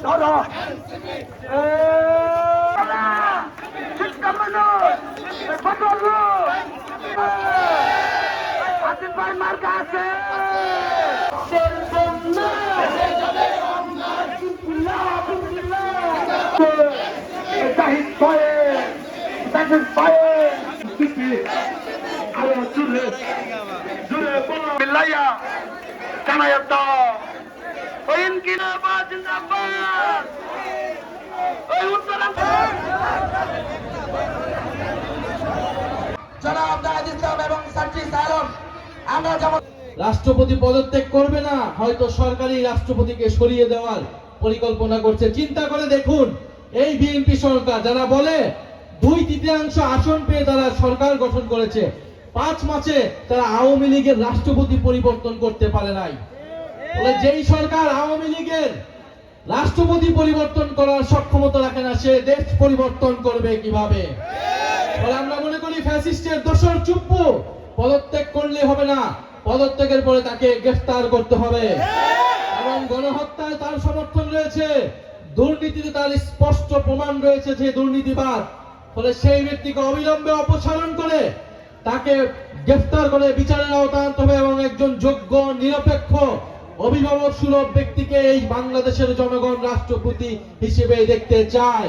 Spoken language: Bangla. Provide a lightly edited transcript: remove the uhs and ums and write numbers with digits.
ধরো শিক্ষা মানুষ আসিফ ভাই মার্কা আছে জাহিদ ভাই জাহিদ ভাই আরো জুড়ে জুড়ে বলো বিল্লাইয়া কানাইয়া দাও ওই ইনকিলাবাদ জিন্দাবাদ ওই উত্তরাঞ্চল জনাব জাহিদ ইসলাম এবং সার্জিস আলম আমরা যেমন রাষ্ট্রপতি পদত্যাগ করবে না, হয়তো সরকারি রাষ্ট্রপতিকে সরিয়ে দেওয়ার পরিকল্পনা করছে। চিন্তা করে দেখুন, এই বিএনপি সরকার যারা বলে 2/3 আসন পেয়ে তারা সরকার গঠন করেছে, 5 মাসে তারা আওয়ামী লীগের রাষ্ট্রপতি পরিবর্তন করতে পারে নাই। বলে যেই সরকার আওয়ামী লীগের রাষ্ট্রপতি পরিবর্তন করার সক্ষমতা রাখে না, সে দেশ পরিবর্তন করবে কিভাবে? বলে আমরা মনে করি ফ্যাসিস্টের দোসর চুপ্পু পদত্যাগ করলে হবে না, পদত্যাগের পরে তাকে গ্রেফতার করতে হবে। এবং গণহত্যায় তার সমর্থন রয়েছে, দুর্নীতিতে তার স্পষ্ট প্রমাণ রয়েছে যে দুর্নীতিবাদ। ফলে সেই ব্যক্তিকে অবিলম্বে অপসারণ করে তাকে গ্রেফতার করে বিচারের আওতায় আনতে হবে এবং একজন যোগ্য নিরপেক্ষ অভিভাবক সুলভ ব্যক্তিকে এই বাংলাদেশের জনগণ রাষ্ট্রপতি হিসেবে দেখতে চায়।